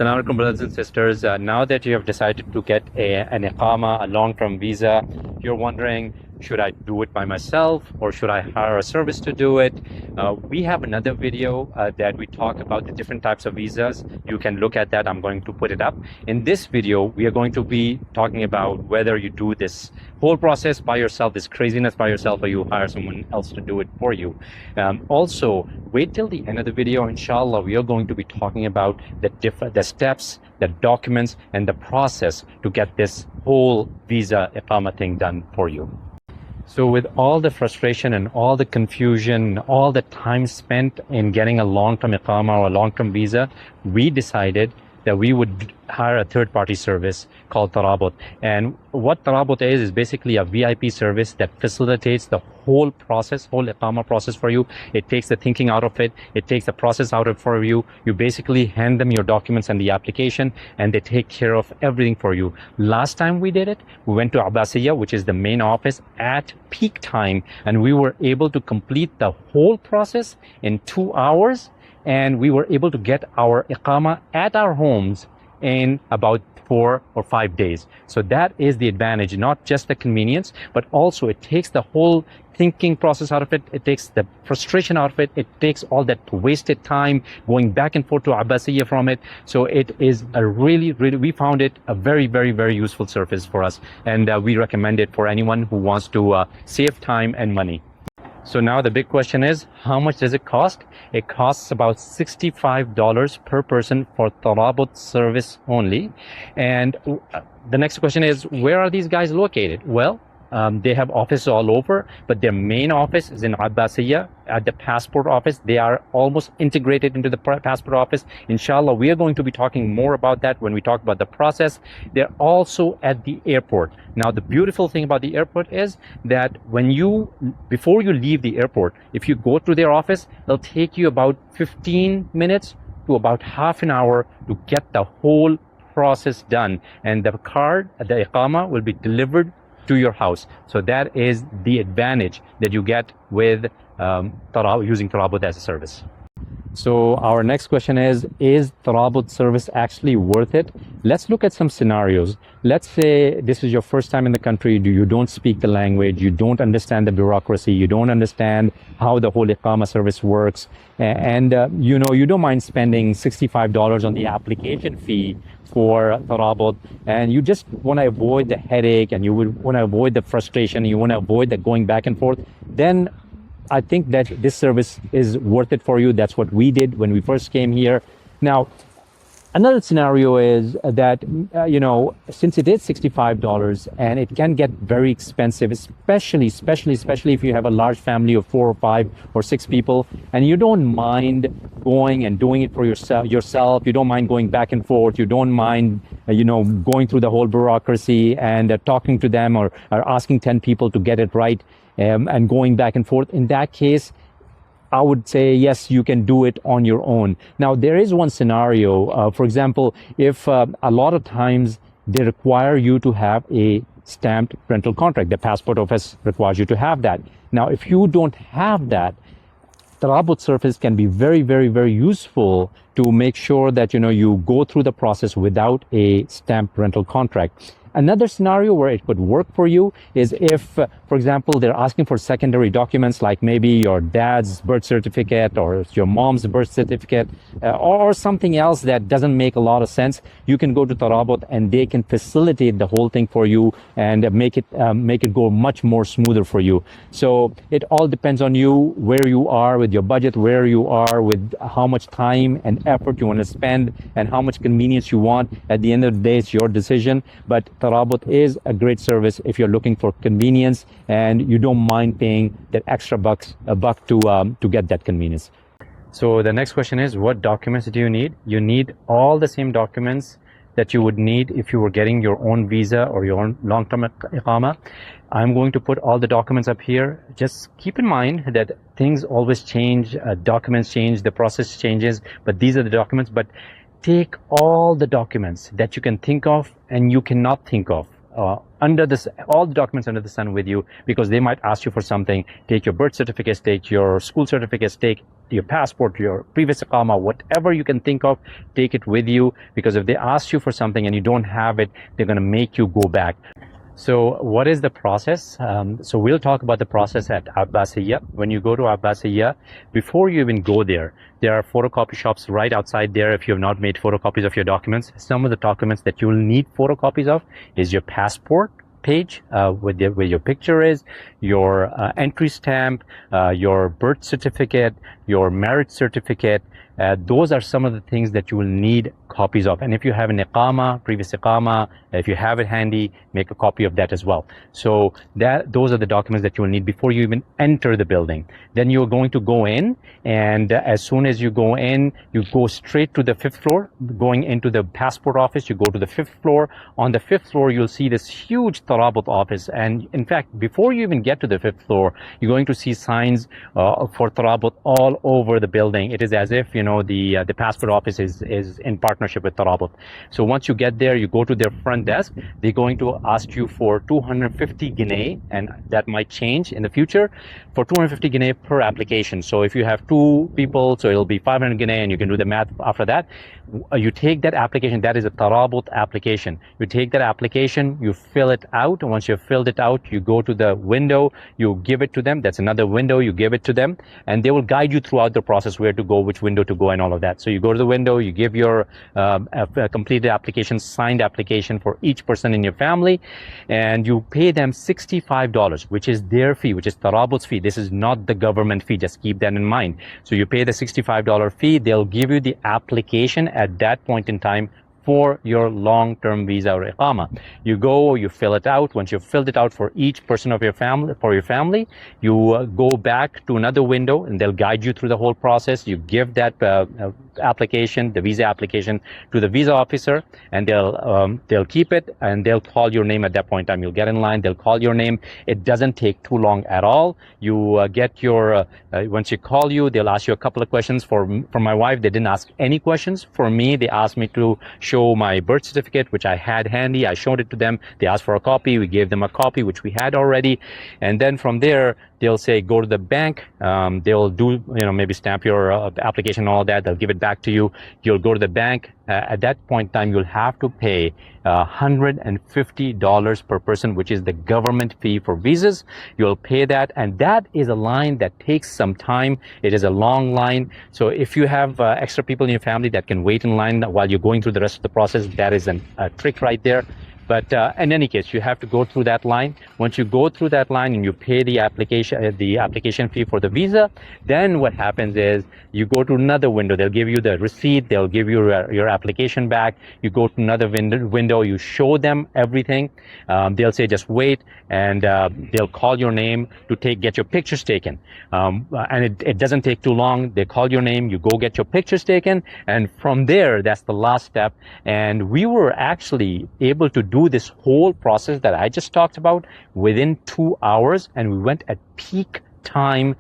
Assalamu alaikum, brothers and sisters. Now that you have decided to get an Iqama, a long-term visa, you're wondering, should I do it by myself or should I hire a service to do it? We have another video that we talk about the different types of visas. You can look at that. I'm going to put it up. In this video, we are going to be talking about whether you do this whole process by yourself, this craziness by yourself, or you hire someone else to do it for you. Also, wait till the end of the video. Inshallah, we are going to be talking about the steps, the documents, and the process to get this whole visa Iqama thing done for you. So with all the frustration and all the confusion, all the time spent in getting a long-term Iqama or a long-term visa, we decided that we would hire a third-party service called Tarabot. And what Tarabot is basically a VIP service that facilitates the whole process, whole Iqama process for you. It takes the thinking out of it. It takes the process out of it for you. You basically hand them your documents and the application, and they take care of everything for you. Last time we did it, we went to Abbasiyya, which is the main office, at peak time, and we were able to complete the whole process in 2 hours. And we were able to get our Iqama at our homes in about 4 or 5 days. So that is the advantage, not just the convenience, but also it takes the whole thinking process out of it. It takes the frustration out of it. It takes all that wasted time going back and forth to Abbasiyya from it. So it is a really, we found it a very, very, very useful service for us. And we recommend it for anyone who wants to save time and money. So now the big question is, how much does it cost? It costs about $65 per person for Tarabot service only. And the next question is, where are these guys located? Well, they have offices all over, but their main office is in Abbasiyya at the passport office. They are almost integrated into the passport office. Inshallah, we are going to be talking more about that when we talk about the process. They're also at the airport. Now, the beautiful thing about the airport is that before you leave the airport, if you go to their office, it'll take you about 15 minutes to about half an hour to get the whole process done. And the card, the Iqama, will be delivered to your house. So that is the advantage that you get with using Tarabot as a service. So our next question is Tarabot service actually worth it? Let's look at some scenarios. Let's say this is your first time in the country, you don't speak the language, you don't understand the bureaucracy, you don't understand how the whole Iqama service works, and you don't mind spending $65 on the application fee for Tarabot, and you just want to avoid the headache, and you would want to avoid the frustration, you want to avoid the going back and forth, then I think that this service is worth it for you. That's what we did when we first came here. Now, another scenario is that, since it is $65 and it can get very expensive, especially if you have a large family of 4 or 5 or 6 people, and you don't mind going and doing it for yourself, you don't mind going back and forth, you don't mind, going through the whole bureaucracy and talking to them or asking 10 people to get it right. And going back and forth. In that case, I would say, yes, you can do it on your own. Now, there is one scenario, for example, if a lot of times they require you to have a stamped rental contract. The passport office requires you to have that. Now, if you don't have that, Tarabot service can be very, very, very useful to make sure that, you go through the process without a stamped rental contract. Another scenario where it could work for you is if, for example, they're asking for secondary documents like maybe your dad's birth certificate or your mom's birth certificate or something else that doesn't make a lot of sense. You can go to Tarabot and they can facilitate the whole thing for you and make it go much more smoother for you. So it all depends on you, where you are with your budget, where you are with how much time and effort you want to spend and how much convenience you want. At the end of the day, it's your decision. But Tarabot is a great service if you're looking for convenience and you don't mind paying that extra buck to get that convenience. So the next question is, what documents do you need? You need all the same documents that you would need if you were getting your own visa or your own long-term Iqama. I'm going to put all the documents up here. Just keep in mind that things always change, documents change, the process changes, but these are the documents. But take all the documents that you can think of and you cannot think of. under this, all the documents under the sun with you, because they might ask you for something. Take your birth certificates, take your school certificates, take your passport, your previous Iqama, whatever you can think of, take it with you, because if they ask you for something and you don't have it, they're going to make you go back. So what is the process? So we'll talk about the process at Abbasiyya. When you go to Abbasiyya, before you even go there are photocopy shops right outside there if you have not made photocopies of your documents. Some of the documents that you'll need photocopies of is your passport page where your picture is, your entry stamp, your birth certificate, your marriage certificate. Those are some of the things that you will need copies of. And if you have an Iqama, previous Iqama, if you have it handy, make a copy of that as well. So those are the documents that you will need before you even enter the building. Then you're going to go in, and as soon as you go in, you go straight to the 5th floor. Going into the passport office, you go to the 5th floor. On the 5th floor, you'll see this huge Tarabot office. And in fact, before you even get to the 5th floor, you're going to see signs for Tarabot all over the building. It is as if, the passport office is in partnership with Tarabot. So once you get there, you go to their front desk. They're going to ask you for 250 guinea, and that might change in the future, for 250 guinea per application. So if you have 2 people, so it'll be 500 guinea, and you can do the math after that. You take that application, that is a Tarabot application. You take that application, you fill it out. And once you've filled it out, you go to the window, you give it to them. That's another window, you give it to them, and they will guide you throughout the process, where to go, which window to go, and all of that. So you go to the window, you give your completed application, signed application for each person in your family, and you pay them $65, which is their fee, which is Tarabot's fee. This is not the government fee. Just keep that in mind. So you pay the $65 fee. They'll give you the application at that point in time for your long-term visa or Iqama. You go, you fill it out. Once you've filled it out for each person of your family, you go back to another window, and they'll guide you through the whole process. You give that application, the visa application, to the visa officer, and they'll keep it, and they'll call your name at that point in time. You'll get in line, they'll call your name. It doesn't take too long at all. You get your once you call you, they'll ask you a couple of questions. For my wife, they didn't ask any questions. For me, they asked me to show my birth certificate, which I had handy. I showed it to them. They asked for a copy. We gave them a copy, which we had already. And then from there, they'll say, go to the bank. They'll do, maybe stamp your application and all that. They'll give it back to you. You'll go to the bank. At that point in time, you'll have to pay $150 per person, which is the government fee for visas. You'll pay that, and that is a line that takes some time. It is a long line. So if you have extra people in your family that can wait in line while you're going through the rest of the process, that is a trick right there. But in any case, you have to go through that line. Once you go through that line and you pay the application fee for the visa, then what happens is you go to another window. They'll give you the receipt. They'll give you your application back. You go to another window. You show them everything. They'll say, just wait, and they'll call your name to get your pictures taken. And it doesn't take too long. They call your name. You go get your pictures taken, and from there, that's the last step. And we were actually able to do this whole process that I just talked about within 2 hours, and we went at peak time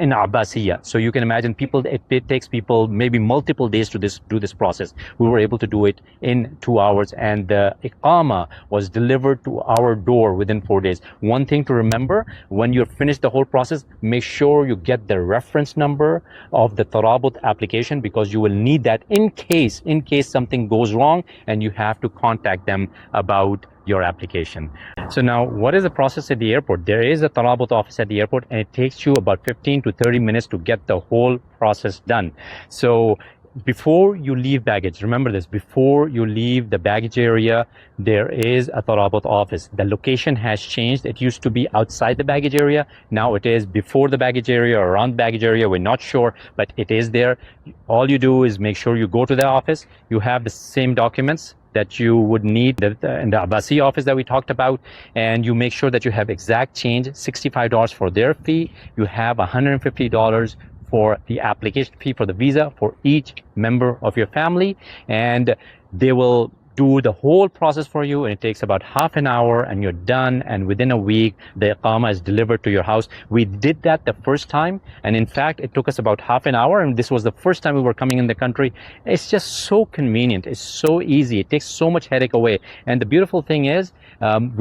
in Abbasiyya. So you can imagine it takes people maybe multiple days to do this process. We were able to do it in 2 hours, and the Iqama was delivered to our door within 4 days. One thing to remember, when you're finished the whole process, make sure you get the reference number of the Tarabot application, because you will need that in case something goes wrong and you have to contact them about your application. So now, what is the process at the airport? There is a Tarabot office at the airport, and it takes you about 15 to 30 minutes to get the whole process done. So before you leave baggage, remember this, before you leave the baggage area, there is a Tarabot office. The location has changed. It used to be outside the baggage area. Now it is before the baggage area or around the baggage area. We're not sure, but it is there. All you do is make sure you go to the office. You have the same documents that you would need in the Abbasiyya office that we talked about, and you make sure that you have exact change, $65 for their fee. You have $150 for the application fee for the visa for each member of your family, and they will do the whole process for you, and it takes about half an hour, and you're done. And within a week, the Iqama is delivered to your house. We did that the first time, and in fact, it took us about half an hour, and this was the first time we were coming in the country. It's just so convenient. It's so easy. It takes so much headache away. And the beautiful thing is,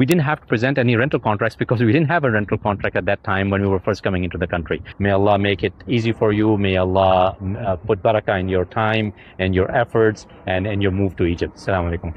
we didn't have to present any rental contracts because we didn't have a rental contract at that time when we were first coming into the country. May Allah make it easy for you. May Allah put barakah in your time and your efforts and your move to Egypt. Assalamu alaikum.